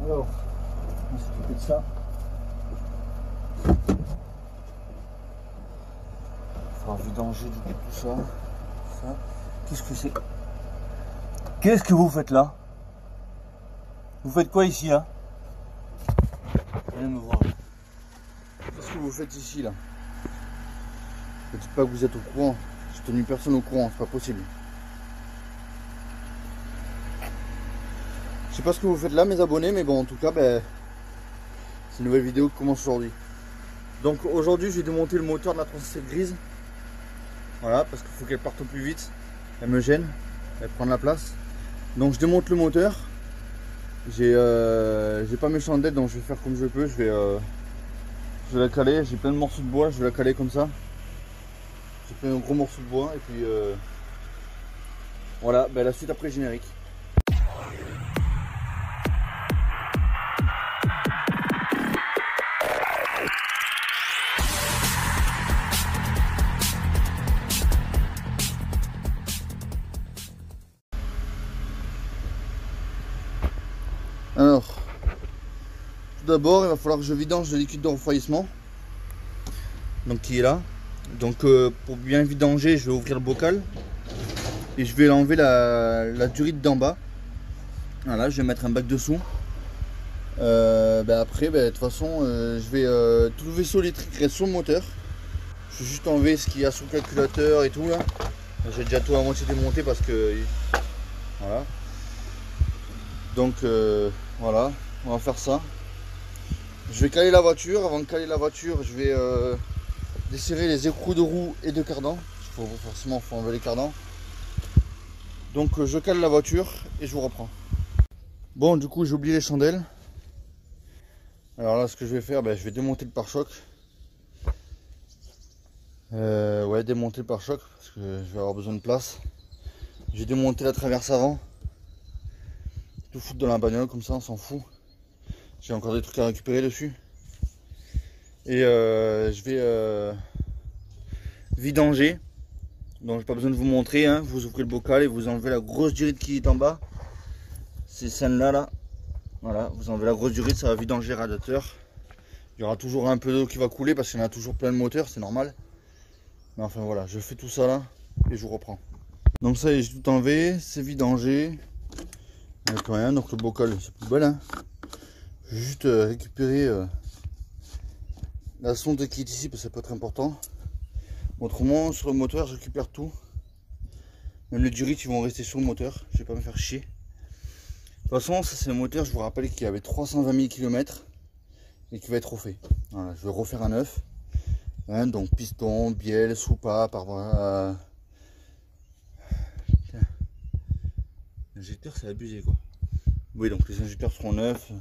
Alors, on va s'occuper de ça. Il faudra vidanger du coup tout ça. Ça. Qu'est-ce que c'est? Qu'est-ce que vous faites là? Vous faites quoi ici là? Venez me voir. Qu'est-ce que vous faites ici là? Ne dites pas que vous êtes au courant. J'ai tenu personne au courant, c'est pas possible. Je sais pas ce que vous faites là mes abonnés, mais bon en tout cas ben, c'est une nouvelle vidéo qui commence aujourd'hui. Donc aujourd'hui je vais démonter le moteur de la 307 grise. Voilà, parce qu'il faut qu'elle parte au plus vite. Elle me gêne, elle prend de la place. Donc je démonte le moteur. J'ai pas mes chandelles, donc je vais faire comme je peux. Je vais la caler, j'ai plein de morceaux de bois, je vais la caler comme ça. J'ai plein de gros morceaux de bois et puis voilà, ben la suite après le générique. Alors, tout d'abord, il va falloir que je vidange le liquide de refroidissement, donc qui est là. Donc, pour bien vidanger, je vais ouvrir le bocal et je vais enlever la durite d'en bas. Voilà, je vais mettre un bac dessous. Après, de toute façon, je vais tout le vaisseau électrique reste sur le moteur. Je vais juste enlever ce qu'il y a sur le calculateur et tout là. J'ai déjà tout à moitié démonté parce que voilà. Donc voilà, on va faire ça. Je vais caler la voiture. Avant de caler la voiture, je vais desserrer les écrous de roue et de cardan. Forcément, il faut enlever les cardans. Donc je cale la voiture et je vous reprends. Bon, du coup, j'ai oublié les chandelles. Alors là, ce que je vais faire, je vais démonter le pare-choc. Ouais, démonter le pare-choc parce que je vais avoir besoin de place. J'ai démonté la traverse avant. Tout foutre dans la bagnole comme ça, on s'en fout. J'ai encore des trucs à récupérer dessus. Et je vais vidanger. Donc j'ai pas besoin de vous montrer, hein. Vous ouvrez le bocal et vous enlevez la grosse durite qui est en bas. C'est celle-là là. Voilà, vous enlevez la grosse durite, ça va vidanger le radiateur. Il y aura toujours un peu d'eau qui va couler parce qu'il y en a toujours plein le moteur, c'est normal. Mais enfin voilà, je fais tout ça là et je vous reprends. Donc ça y est, j'ai tout enlevé, c'est vidangé. Il n'y a plus rien, donc le bocal c'est poubelle, hein. Je vais juste récupérer la sonde qui est ici parce que ça peut être important. Autrement, sur le moteur, je récupère tout. Même les durites, ils vont rester sur le moteur. Je vais pas me faire chier. De toute façon, ça c'est un moteur, je vous rappelle qu'il avait 320 000 km et qui va être refait. Voilà, je vais refaire un neuf. Hein, donc piston, bielle, soupape, l'injecteur c'est abusé quoi. Oui, donc les injecteurs seront neufs.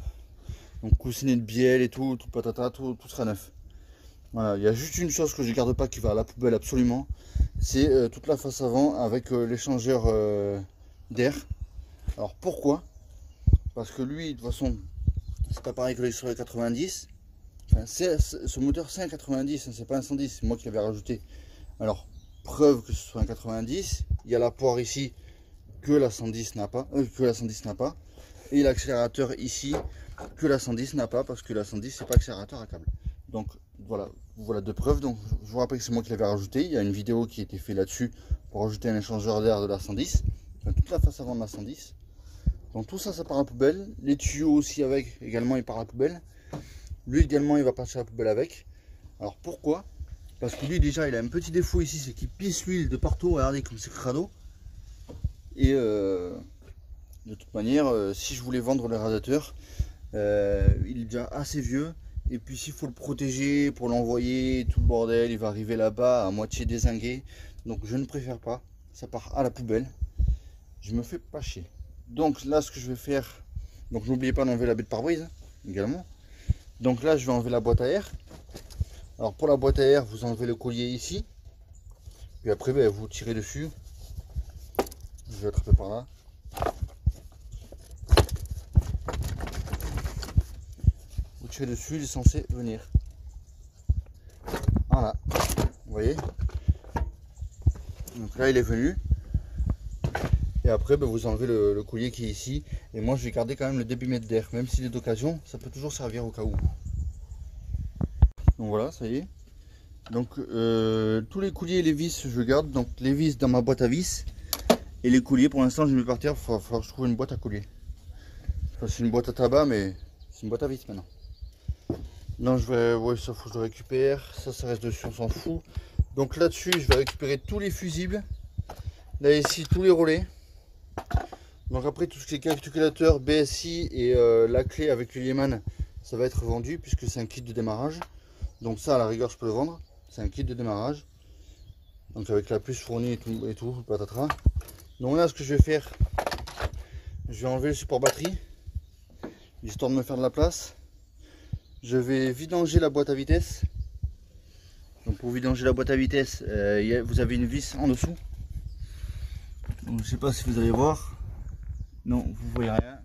Donc coussinet de bielle et tout patata, tout sera neuf. Voilà, il y a juste une chose que je ne garde pas qui va à la poubelle absolument. C'est toute la face avant avec l'échangeur d'air. Alors pourquoi? Parce que lui, de toute façon, c'est pas pareil que les sur les 90. Enfin, ce moteur c'est un 90, hein, c'est pas un 110, c'est moi qui l'avais rajouté. Alors, preuve que ce soit un 90, il y a la poire ici que la 110 n'a pas, et l'accélérateur ici que la 110 n'a pas, parce que la 110 c'est pas accélérateur à câble. Donc voilà deux preuves. Donc je vous rappelle que c'est moi qui l'avais rajouté. Il y a une vidéo qui a été faite là-dessus pour rajouter un échangeur d'air de la 110, enfin, toute la face avant de la 110. Donc tout ça, ça part à la poubelle. Les tuyaux aussi avec, également ils partent à la poubelle. Lui également il va partir à la poubelle avec. Alors pourquoi? Parce que lui déjà il a un petit défaut ici, c'est qu'il pisse l'huile de partout. Regardez comme c'est crado. Et de toute manière, si je voulais vendre le radiateur, il est déjà assez vieux. Et puis s'il faut le protéger pour l'envoyer, tout le bordel, il va arriver là-bas à moitié dézingué. Donc je ne préfère pas, ça part à la poubelle. Je me fais pas chier. Donc là ce que je vais faire, donc n'oubliez pas d'enlever la baie de pare-brise hein, également. Donc là je vais enlever la boîte à air. Alors pour la boîte à air, vous enlevez le collier ici. Puis après vous tirez dessus. Je vais attraper par là. Vous tirez dessus, il est censé venir. Voilà, vous voyez. Donc là il est venu. Et après vous enlevez le collier qui est ici. Et moi je vais garder quand même le débitmètre d'air, même s'il est d'occasion, ça peut toujours servir au cas où. Donc voilà, ça y est. Donc tous les colliers et les vis je garde, donc les vis dans ma boîte à vis. Et les colliers pour l'instant je les mets par terre, il va falloir que je trouve une boîte à collier. Enfin, c'est une boîte à tabac mais c'est une boîte à vis maintenant. Non, je vais, ouais, ça faut que je le récupère, ça reste dessus, on s'en fout. Donc là-dessus, je vais récupérer tous les fusibles. Là ici, tous les relais. Donc après, tout ce qui est calculateur, BSI et la clé avec le Yeman, ça va être vendu puisque c'est un kit de démarrage. Donc ça, à la rigueur, je peux le vendre. C'est un kit de démarrage. Donc avec la puce fournie et tout, patatras. Donc là, ce que je vais faire, je vais enlever le support batterie, histoire de me faire de la place. Je vais vidanger la boîte à vitesse. Donc pour vidanger la boîte à vitesse, vous avez une vis en dessous. Donc, je ne sais pas si vous allez voir. Non, vous voyez rien.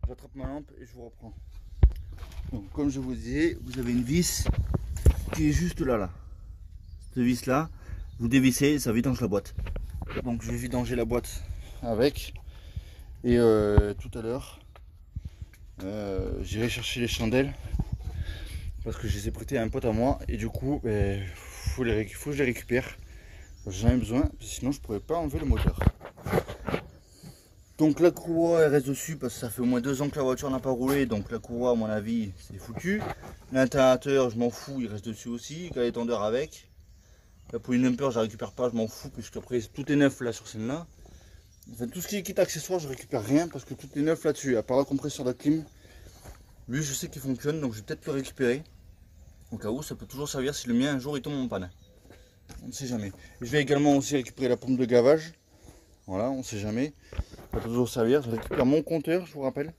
J'attrape ma lampe et je vous reprends. Donc comme je vous disais, vous avez une vis qui est juste là. Cette vis là, vous dévissez, ça vidange la boîte. Donc je vais vidanger la boîte avec. Et tout à l'heure, j'irai chercher les chandelles. Parce que je les ai prêtées à un pote à moi et du coup faut que je les récupère. J'en ai besoin, sinon je pourrais pas enlever le moteur. Donc la courroie elle reste dessus parce que ça fait au moins 2 ans que la voiture n'a pas roulé, donc la courroie à mon avis c'est foutu. L'internateur je m'en fous, il reste dessus aussi, il y a les tendeurs avec. La poulie numper je la récupère pas, je m'en fous puisque après tout est neuf là sur celle-là. Enfin, tout ce qui est kit accessoire je récupère rien parce que tout est neuf là-dessus, à part la compresseur de la clim. Lui je sais qu'il fonctionne donc je vais peut-être le récupérer. Au cas où ça peut toujours servir si le mien un jour il tombe en panne. On ne sait jamais. Je vais également aussi récupérer la pompe de gavage. Voilà, on ne sait jamais. Ça peut toujours servir. Je récupère mon compteur, je vous rappelle.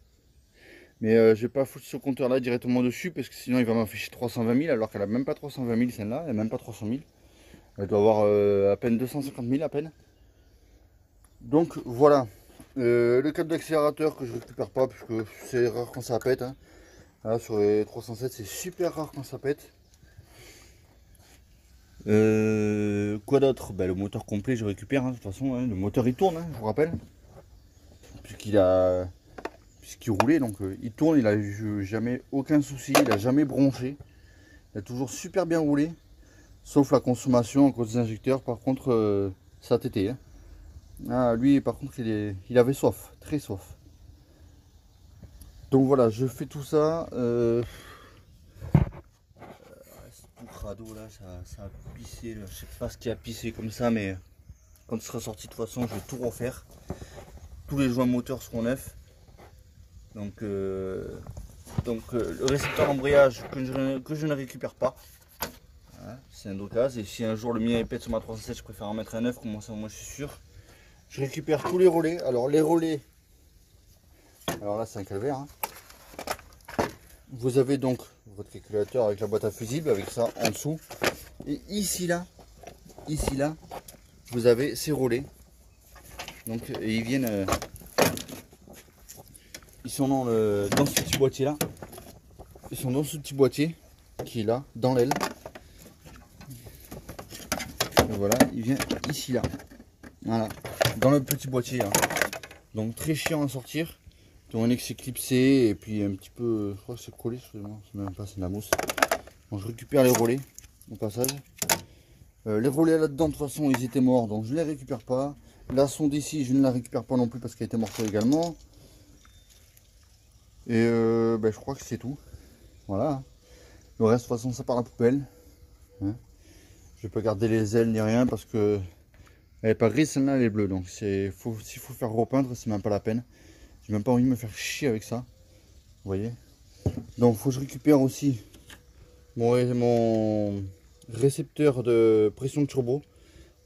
Mais je ne vais pas foutre ce compteur là directement dessus parce que sinon il va m'afficher 320 000 alors qu'elle n'a même pas 320 000 celle-là. Elle n'a même pas 300 000. Elle doit avoir à peine 250 000 à peine. Donc voilà. Le câble d'accélérateur que je récupère pas puisque c'est rare quand ça pète. Hein. Là, sur les 307 c'est super rare quand ça pète. Quoi d'autre? Ben, le moteur complet je récupère hein, de toute façon. Hein. Le moteur il tourne, hein, je vous rappelle. Puisqu'il roulait, donc il tourne, il a eu jamais aucun souci, il a jamais bronché. Il a toujours super bien roulé. Sauf la consommation à cause des injecteurs, par contre ça a tété. Hein. Ah, lui par contre il avait soif, très soif. Donc voilà, je fais tout ça. Tout crado là, ça a pissé. Là. Je sais pas ce qui a pissé comme ça, mais quand ce sera sorti de toute façon, je vais tout refaire. Tous les joints moteurs seront neufs. Donc le récepteur embrayage que je ne récupère pas. Voilà, c'est un docase. Et si un jour le mien est pète sur ma 307, je préfère en mettre un neuf, comme ça moi je suis sûr. Je récupère tous les relais. Alors les relais, alors là c'est un calvaire. Hein. Vous avez donc votre calculateur avec la boîte à fusible, avec ça en dessous. Et ici là, vous avez ces relais. Donc et ils viennent, ils sont dans ce petit boîtier là. Ils sont dans ce petit boîtier qui est là, dans l'aile. Et voilà, il vient ici là. Voilà, dans le petit boîtier là. Donc très chiant à sortir. Ton X est clipsé et puis un petit peu, je crois que c'est collé, c'est même pas, c'est de la mousse. Bon, je récupère les relais au passage. Les relais là-dedans, de toute façon, ils étaient morts, donc je ne les récupère pas. La sonde ici, je ne la récupère pas non plus parce qu'elle était morte également. Et je crois que c'est tout. Voilà. Le reste, de toute façon, ça part à la poubelle. Hein. Je ne vais pas garder les ailes ni rien parce que elle n'est pas grise, celle-là, elle est bleue. Donc s'il faut faire repeindre, c'est même pas la peine. J'ai même pas envie de me faire chier avec ça. Vous voyez. Donc faut que je récupère aussi mon récepteur de pression de turbo.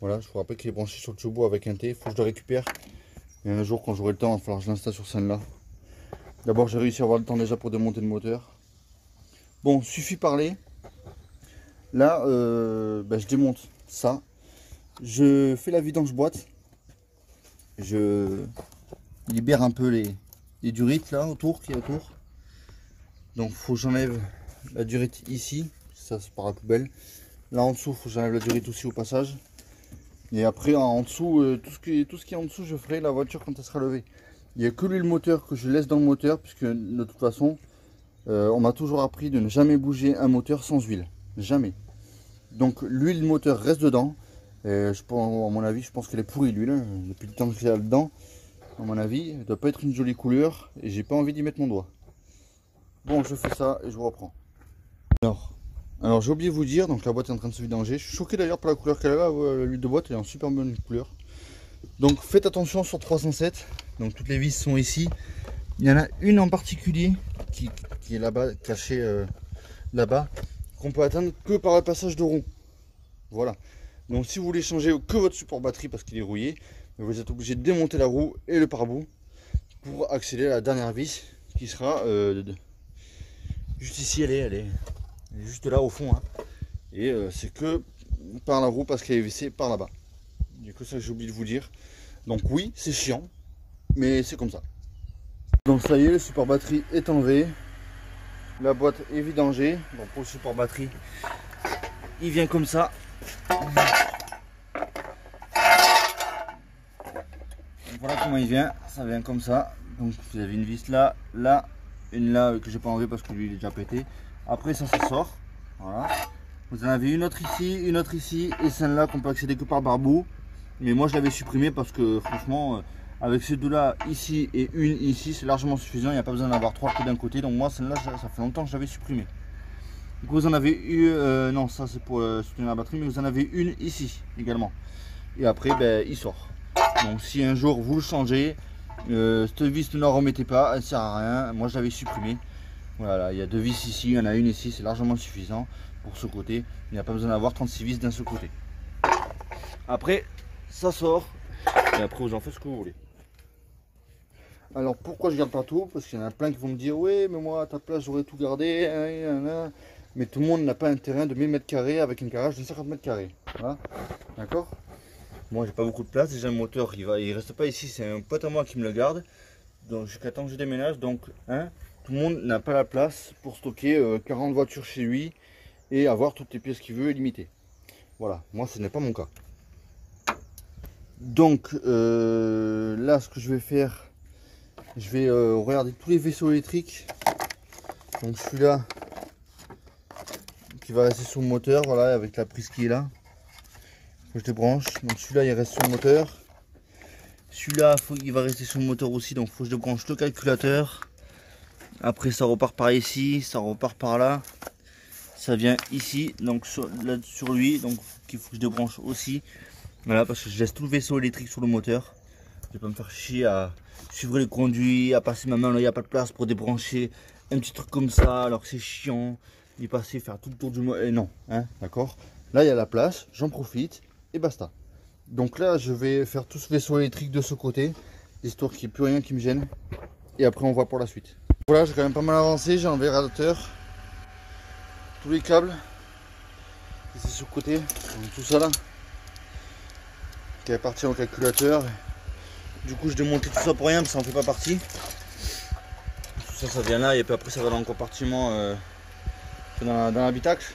Voilà, je vous rappelle qu'il est branché sur le turbo avec un T. Il faut que je le récupère. Et un jour quand j'aurai le temps, il va falloir que je l'installe sur celle-là. D'abord j'ai réussi à avoir le temps déjà pour démonter le moteur. Bon, suffit parler. Là, je démonte ça. Je fais la vidange boîte. Je libère un peu les durites là autour qui est autour. Donc faut que j'enlève la durite ici, ça c'est par la poubelle. Là en dessous faut que j'enlève la durite aussi au passage. Et après en dessous, tout ce qui est en dessous, je ferai la voiture quand elle sera levée. Il n'y a que l'huile moteur que je laisse dans le moteur, puisque de toute façon, on m'a toujours appris de ne jamais bouger un moteur sans huile. Jamais. Donc l'huile moteur reste dedans. À mon avis, je pense qu'elle est pourrie l'huile, hein, depuis le temps que j'ai là-dedans. À mon avis, elle ne doit pas être une jolie couleur et j'ai pas envie d'y mettre mon doigt. Bon, je fais ça et je vous reprends. Alors j'ai oublié de vous dire, donc la boîte est en train de se vidanger. Je suis choqué d'ailleurs par la couleur qu'elle a, l'huile de boîte elle est en super bonne couleur. Donc faites attention sur 307, donc toutes les vis sont ici. Il y en a une en particulier qui est là-bas, cachée là-bas, qu'on peut atteindre que par le passage de roue. Voilà. Donc si vous voulez changer que votre support batterie parce qu'il est rouillé, vous êtes obligé de démonter la roue et le pare-bout pour accéder à la dernière vis qui sera juste ici. Elle est juste là au fond, hein. Et c'est que par la roue parce qu'elle est vissée par là-bas. Du coup, ça j'ai oublié de vous dire. Donc oui, c'est chiant, mais c'est comme ça. Donc ça y est, le support batterie est enlevé. La boîte est vidangée. Donc pour le support batterie, il vient comme ça. Voilà comment il vient, ça vient comme ça. Donc vous avez une vis là, là, une là que j'ai pas enlevé parce que lui il est déjà pété. Après ça sort. Voilà. Vous en avez une autre ici et celle-là qu'on peut accéder que par barbeau. Mais moi je l'avais supprimé parce que franchement avec ces deux là ici et une ici c'est largement suffisant. Il n'y a pas besoin d'avoir trois que d'un côté. Donc moi celle-là ça fait longtemps que j'avais supprimé. Donc vous en avez eu, non ça c'est pour soutenir la batterie, mais vous en avez une ici également. Et après ben, il sort. Donc si un jour vous le changez, cette vis ne la remettez pas, elle sert à rien. Moi je l'avais supprimé. Voilà, il y a deux vis ici, il y en a une ici, c'est largement suffisant pour ce côté. Il n'y a pas besoin d'avoir 36 vis d'un seul côté. Après ça sort et après vous en faites ce que vous voulez. Alors pourquoi je garde pas tout? Parce qu'il y en a plein qui vont me dire oui mais moi à ta place j'aurais tout gardé, hein. Mais tout le monde n'a pas un terrain de 1000 m² avec un garage de 50 m². Voilà. D'accord? Moi j'ai pas beaucoup de place, déjà le moteur il reste pas ici, c'est un pote à moi qui me le garde. Donc jusqu'à temps que je déménage, donc hein, tout le monde n'a pas la place pour stocker 40 voitures chez lui et avoir toutes les pièces qu'il veut illimitées. Voilà, moi ce n'est pas mon cas. Donc là ce que je vais faire, je vais regarder tous les vaisseaux électriques. Donc celui-là qui va rester sur le moteur, voilà, avec la prise qui est là. Que je débranche. Donc celui-là il reste sur le moteur. Celui-là il va rester sur le moteur aussi, donc il faut que je débranche le calculateur. Après ça repart par ici, ça repart par là. Ça vient ici, donc sur lui, donc il faut que je débranche aussi. Voilà, parce que je laisse tout le vaisseau électrique sur le moteur. Je vais pas me faire chier à suivre les conduits, à passer ma main là, il n'y a pas de place pour débrancher un petit truc comme ça, alors que c'est chiant. Y passer, faire tout le tour du moteur. Et non, hein, d'accord. Là il y a la place, j'en profite et basta. Donc là je vais faire tout ce vaisseau électrique de ce côté, histoire qu'il n'y ait plus rien qui me gêne. Et après on voit pour la suite. Voilà, j'ai quand même pas mal avancé, j'ai enlevé le radiateur, tous les câbles, c'est sur le côté, donc tout ça là, qui appartient au calculateur. Du coup je démontais tout ça pour rien parce que ça en fait pas partie. Tout ça ça vient là et puis après ça va dans le compartiment dans l'habitacle.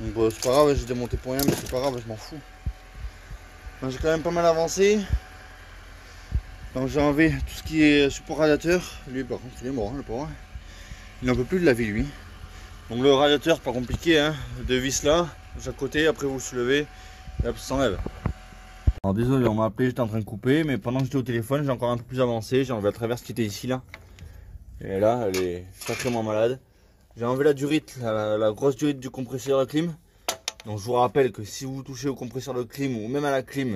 Donc bon, c'est pas grave, j'ai démonté pour rien mais c'est pas grave, je m'en fous. J'ai quand même pas mal avancé. Donc j'ai enlevé tout ce qui est support radiateur. Lui par contre il est mort, hein, le pauvre. Il n'en peut plus de laver lui. Donc le radiateur pas compliqué, hein, deux vis là, de chaque côté, après vous le soulevez et hop ça s'enlève. Alors désolé, on m'a appelé, j'étais en train de couper, mais pendant que j'étais au téléphone, j'ai encore un peu plus avancé, j'ai enlevé la traverse qui était ici là. Et là, elle est sacrément malade. J'ai enlevé la durite, la grosse durite du compresseur de clim. Donc je vous rappelle que si vous touchez au compresseur de clim ou même à la clim,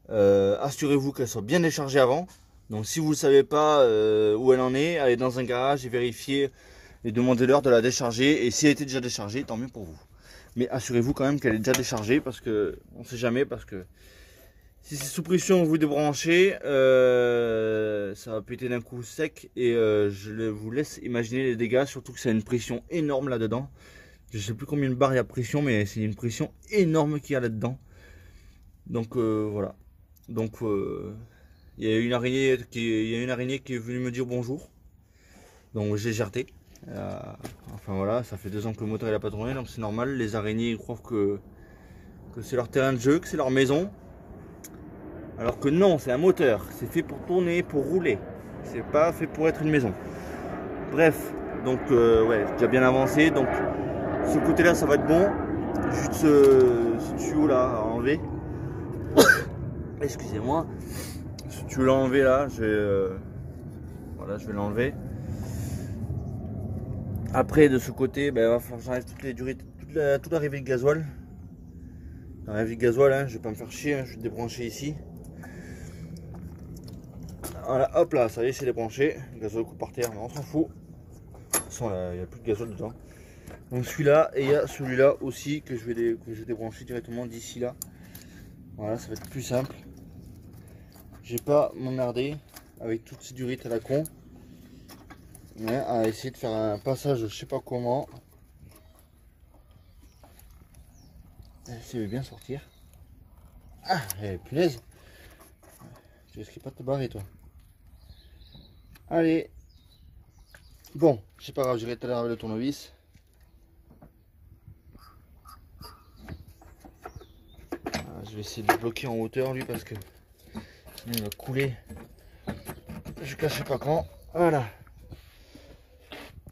assurez-vous qu'elle soit bien déchargée avant. Donc si vous ne savez pas où elle en est, allez dans un garage et vérifiez et demandez-leur de la décharger. Et si elle était déjà déchargée, tant mieux pour vous. Mais assurez-vous quand même qu'elle est déjà déchargée parce que on ne sait jamais, parce que si c'est sous pression vous débranchez, ça va péter d'un coup sec et je vous laisse imaginer les dégâts, surtout que c'est une pression énorme là-dedans. Je sais plus combien de bar il y a pression, mais c'est une pression énorme qu'il y a là-dedans. Donc voilà. Donc il y a une araignée qui est venue me dire bonjour. Donc j'ai jarté. Enfin voilà, ça fait 2 ans que le moteur il a pas tourné, donc c'est normal. Les araignées ils croient que que c'est leur terrain de jeu, que c'est leur maison. Alors que non, c'est un moteur, c'est fait pour tourner, pour rouler. C'est pas fait pour être une maison. Bref, donc ouais, déjà bien avancé. Donc ce côté-là, ça va être bon. Juste ce tuyau là à enlever. Excusez-moi. Ce tuyau là à enlever là, voilà, je vais l'enlever. Après de ce côté, ben, il va falloir que j'enlève toutes les durées, toute la rivette de gasoil. La rivette de gasoil, hein, je vais pas me faire chier, hein, je vais débrancher ici. Voilà, hop là, ça y est, c'est débranché. Le gasoil coupe par terre, mais on s'en fout. De toute façon, il n'y a plus de gasoil dedans. Donc celui-là, et il y a celui-là aussi que je vais débrancher directement d'ici là. Voilà, ça va être plus simple. J'ai pas m'emmerder avec toutes ces durites à la con. Ouais, à essayer de faire un passage, je sais pas comment. Ça veut bien sortir. Ah, punaise. Tu risques pas de te barrer, toi. Allez. Bon, c'est pas grave, j'irai tout à l'heure avec le tournevis. Voilà, je vais essayer de bloquer en hauteur lui parce que sinon il va couler. Je ne sais pas quand. Voilà.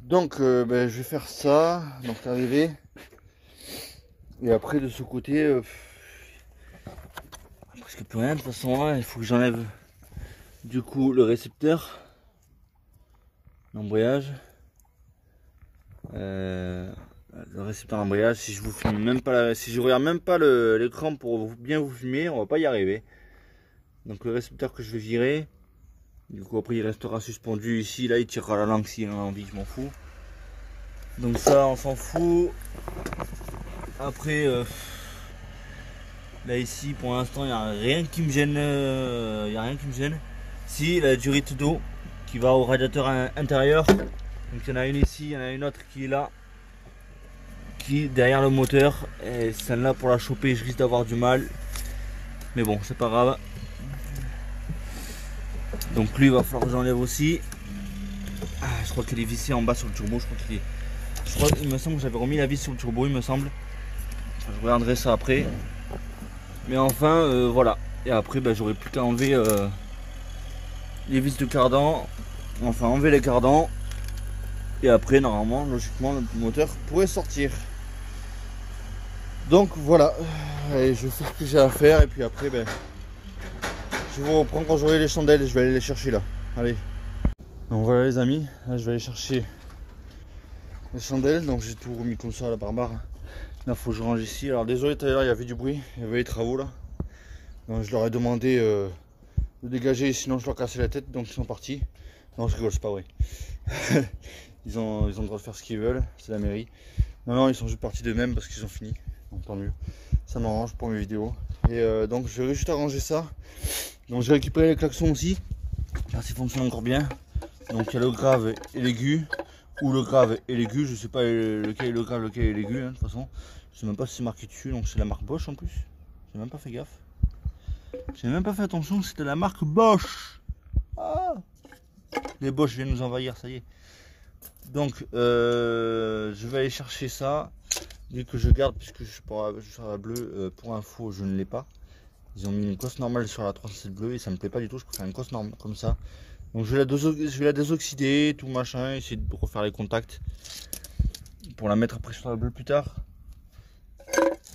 Donc ben, je vais faire ça. Donc l'arrivée. Et après de ce côté, presque plus rien de toute façon. Hein, il faut que j'enlève du coup le récepteur, l'embrayage. Le récepteur d'embrayage, si je vous filme même pas si je regarde même pas l'écran pour bien vous filmer, on va pas y arriver. Donc le récepteur que je vais virer, du coup après il restera suspendu ici, là il tirera la langue s'il en a envie, je m'en fous. Donc ça on s'en fout. Après là ici pour l'instant il n'y a rien qui me gêne, Si la durite d'eau qui va au radiateur intérieur. Donc il y en a une ici, il y en a une autre qui est là, qui est derrière le moteur. Et celle-là pour la choper je risque d'avoir du mal. Mais bon c'est pas grave. Donc lui il va falloir que j'enlève aussi. Ah, je crois qu'elle est vissée en bas sur le turbo. Il me semble que j'avais remis la vis sur le turbo, il me semble. Je regarderai ça après. Mais enfin voilà. Et après ben, j'aurai plus qu'à enlever les vis de cardan. Enfin enlever les cardans. Et après normalement logiquement le moteur pourrait sortir. Donc voilà. Allez, je fais ce que j'ai à faire et puis après ben, je vous reprends quand j'aurai les chandelles. Je vais aller les chercher là. Allez. Donc voilà les amis. Là je vais aller chercher les chandelles. Donc j'ai tout remis comme ça à la barbare. Là faut que je range ici. Alors désolé tout à l'heure il y avait du bruit. Il y avait les travaux là. Donc je leur ai demandé de dégager sinon je leur cassais la tête. Donc ils sont partis. Non je rigole, c'est pas vrai. ils ont le droit de faire ce qu'ils veulent. C'est la mairie. Non ils sont juste partis d'eux-mêmes parce qu'ils ont fini. Donc tant mieux. Ça m'arrange pour mes vidéos. Et donc je vais juste arranger ça. Donc j'ai récupéré les klaxons aussi. Parce qu'ils fonctionnent encore bien. Donc il y a le grave et l'aigu. Ou le grave et l'aigu. Je sais pas lequel est le grave, lequel est l'aigu. Hein, de toute façon. Je sais même pas si c'est marqué dessus. Donc c'est la marque Bosch en plus. J'ai même pas fait gaffe. J'ai même pas fait attention. C'était la marque Bosch. Ah, les Bosch viennent nous envahir. Ça y est. Donc je vais aller chercher ça. Dès que je garde, puisque je suis sur la bleue, pour info, je ne l'ai pas. Ils ont mis une cosse normale sur la 37 bleue et ça me plaît pas du tout. Je préfère une cosse normale comme ça. Donc je vais la désoxyder, tout machin, essayer de refaire les contacts pour la mettre après sur la bleue plus tard.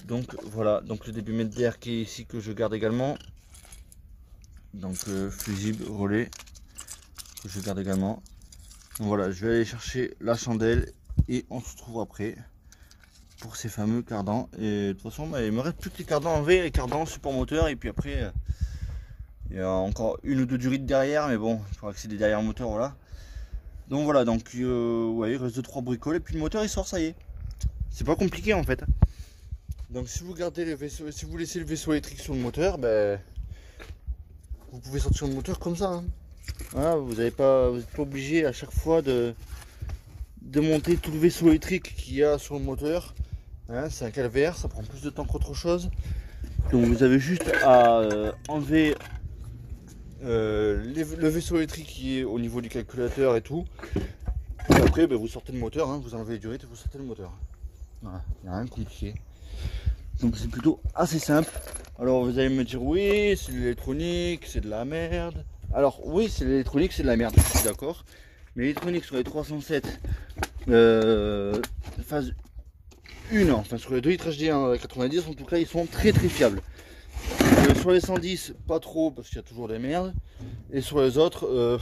Donc voilà, donc le débit d'air qui est ici que je garde également. Donc fusible, relais que je garde également. Donc voilà, je vais aller chercher la chandelle et on se retrouve après pour ces fameux cardans. Et de toute façon bah, il me reste plus que les cardans en V, les cardans support moteur et puis après il y a encore une ou deux durites derrière, mais bon il faudra que c'est des derrière moteur, voilà. Donc voilà, donc ouais, il reste 2-3 bricoles et puis le moteur il sort, ça y est. C'est pas compliqué en fait. Donc si vous gardez le vaisseau, si vous laissez le vaisseau électrique sur le moteur, ben vous pouvez sortir le moteur comme ça. Hein. Voilà, vous n'êtes pas obligé à chaque fois de monter tout le vaisseau électrique qu'il y a sur le moteur. Hein, c'est un calvaire, ça prend plus de temps qu'autre chose. Donc vous avez juste à enlever le vaisseau électrique qui est au niveau du calculateur et tout. Et après ben, vous sortez le moteur, hein, vous enlevez les durites et vous sortez le moteur. Voilà, il n'y a rien de compliqué. Donc c'est plutôt assez simple. Alors vous allez me dire oui, c'est de l'électronique, c'est de la merde. Alors oui, c'est de l'électronique, c'est de la merde, je suis d'accord. Mais l'électronique sur les 307 phase 1, enfin sur les 2 litres HD 90, en tout cas ils sont très fiables. Sur les 110, pas trop parce qu'il y a toujours des merdes. Et sur les autres,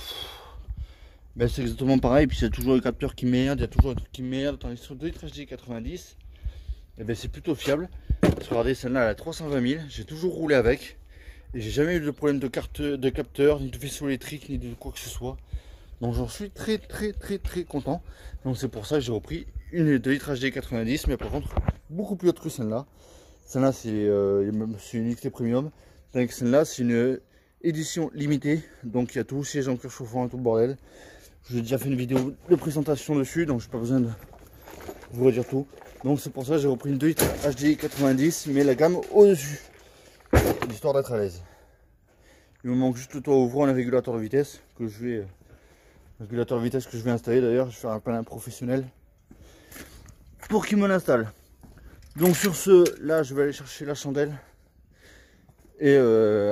ben c'est exactement pareil. Puis il y a toujours le capteur qui merde, il y a toujours un truc qui merde. Tandis que sur 2 litres HD 90, et ben c'est plutôt fiable. Regardez, celle-là elle a 320 000, j'ai toujours roulé avec. Et j'ai jamais eu de problème de capteur, ni de vaisseau électrique, ni de quoi que ce soit. Donc j'en suis très content. Donc c'est pour ça que j'ai repris une 2 litres HD 90, mais par contre beaucoup plus haute que celle-là. Celle-là c'est une XT Premium. Donc celle-là c'est une édition limitée. Donc il y a tout, siège en cuir chauffant et tout le bordel. J'ai déjà fait une vidéo de présentation dessus, donc j'ai pas besoin de vous redire tout. Donc c'est pour ça que j'ai repris une 2 litres HD 90, mais la gamme au-dessus, histoire d'être à l'aise. Il me manque juste le toit ouvrant, un régulateur de vitesse que je vais installer. D'ailleurs, je vais faire appel à un professionnel pour qu'il me l'installe. Donc sur ce, là, je vais aller chercher la chandelle et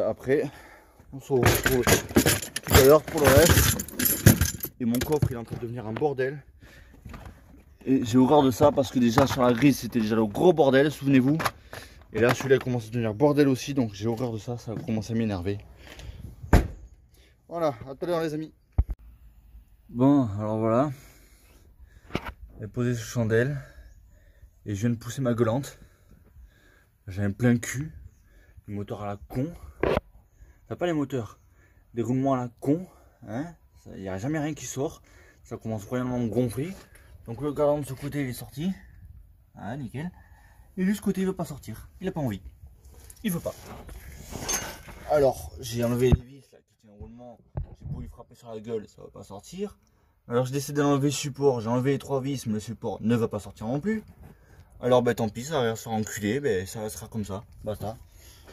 après, on se retrouve tout à l'heure pour le reste. Et mon coffre, il est en train de devenir un bordel. Et j'ai horreur de ça parce que déjà sur la grille, c'était déjà le gros bordel, souvenez-vous. Et là, celui-là commence à devenir bordel aussi, donc j'ai horreur de ça. Ça commence à m'énerver. Voilà, à tout à l'heure les amis. Bon, alors voilà. J'ai posé ce chandelle et je viens de pousser ma gueulante. J'ai un plein cul, le moteur à la con. T'as pas les moteurs, des roulements à la con, hein. Il n'y a jamais rien qui sort. Ça commence vraiment à me gonfler. Donc le garant de ce côté il est sorti. Ah nickel. Et de ce côté il veut pas sortir. Il a pas envie. Il veut pas. Alors j'ai enlevé les vis là, qui tiennent au roulement. J'ai beau lui frapper sur la gueule, ça va pas sortir. Alors j'ai décidé d'enlever le support. J'ai enlevé les 3 vis, mais le support ne va pas sortir non plus. Alors ben tant pis, ça va se enculer, ben ça restera comme ça. Basta.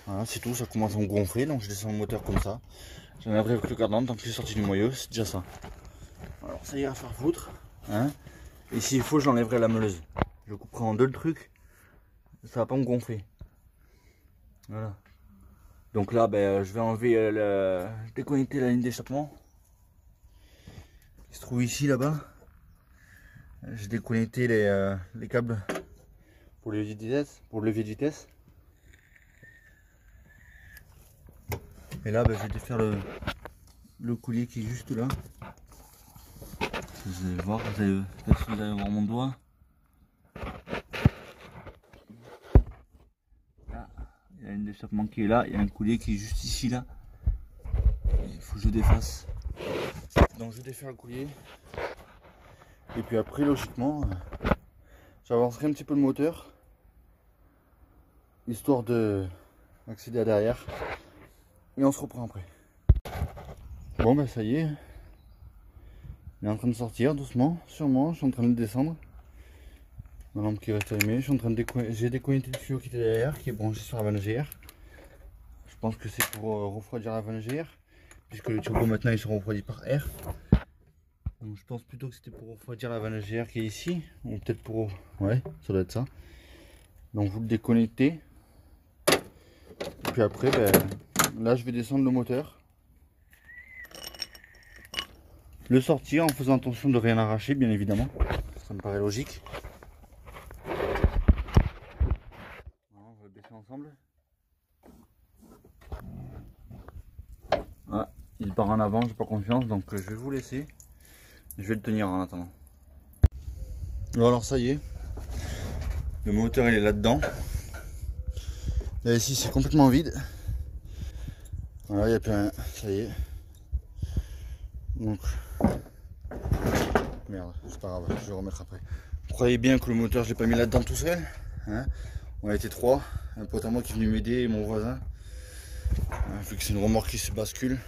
Voilà, c'est tout, ça commence à me gonfler, donc je descends le moteur comme ça. J'en ai avec le cardan, tant que c'est sorti du moyeu, c'est déjà ça. Alors ça ira faire foutre. Hein. Et s'il faut, j'enlèverai la meuleuse. Je couperai en deux le truc. Ça va pas me gonfler. Voilà. Donc là, ben, je vais enlever déconnecter la ligne d'échappement. Qui se trouve ici, là-bas. J'ai déconnecté les câbles pour le levier de vitesse. Et là, ben, je vais défaire le collier qui est juste là. Vous allez voir, vous allez voir mon doigt. Là, il y a une d'échappement qui est là, il y a un collier qui est juste ici là. Il faut que je défasse. Donc je défais le collier. Et puis après, logiquement, j'avancerai un petit peu le moteur, histoire de accéder à derrière. Et on se reprend après. Bon ben ça y est. Il est en train de sortir doucement, sûrement. Je suis en train de descendre. Ma lampe qui reste allumée. Je suis en train de j'ai déconnecté le tuyau qui était derrière, qui est branché sur la vanne GR. Je pense que c'est pour refroidir la vanne GR, puisque le turbo maintenant il se refroidit par air. Donc je pense plutôt que c'était pour refroidir la vanne GR qui est ici, ou peut-être pour... ouais, ça doit être ça. Donc vous le déconnectez. Et puis après, ben, là je vais descendre le moteur. Le sortir en faisant attention de rien arracher, bien évidemment. Ça me paraît logique. Voilà, on va le baisser ensemble. Ah, il part en avant, j'ai pas confiance, donc je vais vous laisser. Je vais le tenir en attendant. Bon, alors ça y est, le moteur il est là-dedans. Là ici c'est complètement vide. Voilà, il n'y a plus rien, ça y est. Donc, merde, c'est pas grave, je vais remettre après. Vous croyez bien que le moteur je l'ai pas mis là-dedans tout seul, hein. On a été 3, un pote à moi qui est venu m'aider et mon voisin. Vu que c'est une remorque qui se bascule.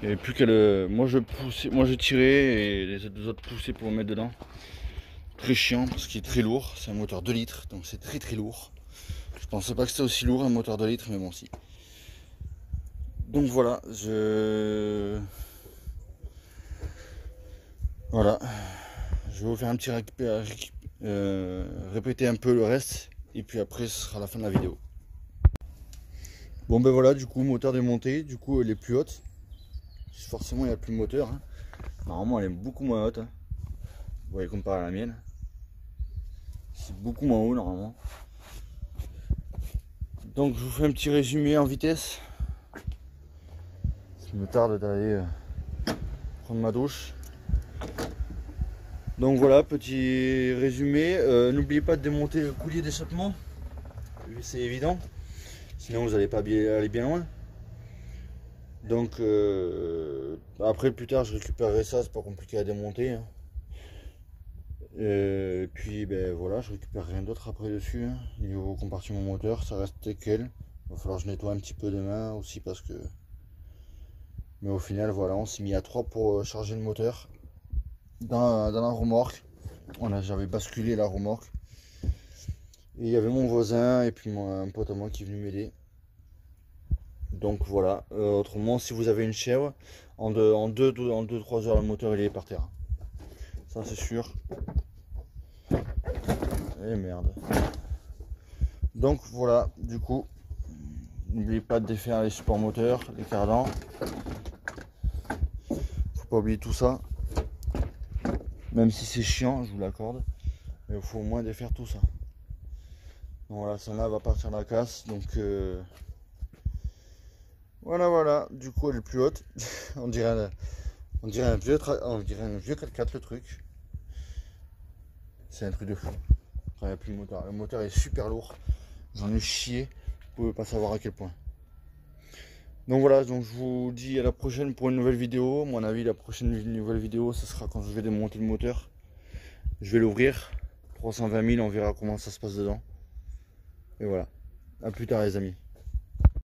Il n'y avait plus qu'à le... Moi je tirais et les deux autres poussaient pour me mettre dedans. Très chiant parce qu'il est très lourd, c'est un moteur 2 litres, donc c'est très lourd. Je pensais pas que c'était aussi lourd un moteur 2 litres, mais bon si. Donc voilà, voilà, je vais vous faire un petit répéter un peu le reste et puis après ce sera la fin de la vidéo. Bon ben voilà, du coup moteur démonté, du coup elle est plus haute. Forcément il n'y a plus de moteur, hein. Normalement elle est beaucoup moins haute, hein. Vous voyez comparé à la mienne. C'est beaucoup moins haut normalement. Donc je vous fais un petit résumé en vitesse. Ça me tarde d'aller prendre ma douche. Donc voilà, petit résumé. N'oubliez pas de démonter le coulier d'échappement. C'est évident. Sinon vous n'allez pas aller bien loin. Donc après plus tard je récupérerai ça, c'est pas compliqué à démonter, hein. Et puis ben voilà, je récupère rien d'autre après dessus, hein. Niveau compartiment moteur, ça reste tel quel. Il va falloir que je nettoie un petit peu demain aussi parce que. Mais au final voilà, on s'est mis à 3 pour charger le moteur dans la remorque. J'avais basculé la remorque. Et il y avait mon voisin et puis un pote à moi qui est venu m'aider. Donc voilà, autrement si vous avez une chèvre, en 2-3 heures le moteur il est par terre. Ça c'est sûr. Et merde. Donc voilà, du coup, n'oubliez pas de défaire les supports moteurs, les cardans. Faut pas oublier tout ça. Même si c'est chiant, je vous l'accorde. Mais il faut au moins défaire tout ça. Donc voilà, ça là va partir la casse. Donc voilà, du coup elle est plus haute. on dirait un vieux 4x4 le truc. C'est un truc de fou. Quand il n'y a plus de moteur. Le moteur est super lourd. J'en ai chié. Vous pouvez pas savoir à quel point. Donc voilà, donc je vous dis à la prochaine pour une nouvelle vidéo. À mon avis, la prochaine nouvelle vidéo, ce sera quand je vais démonter le moteur. Je vais l'ouvrir. 320 000, on verra comment ça se passe dedans. Et voilà. À plus tard les amis.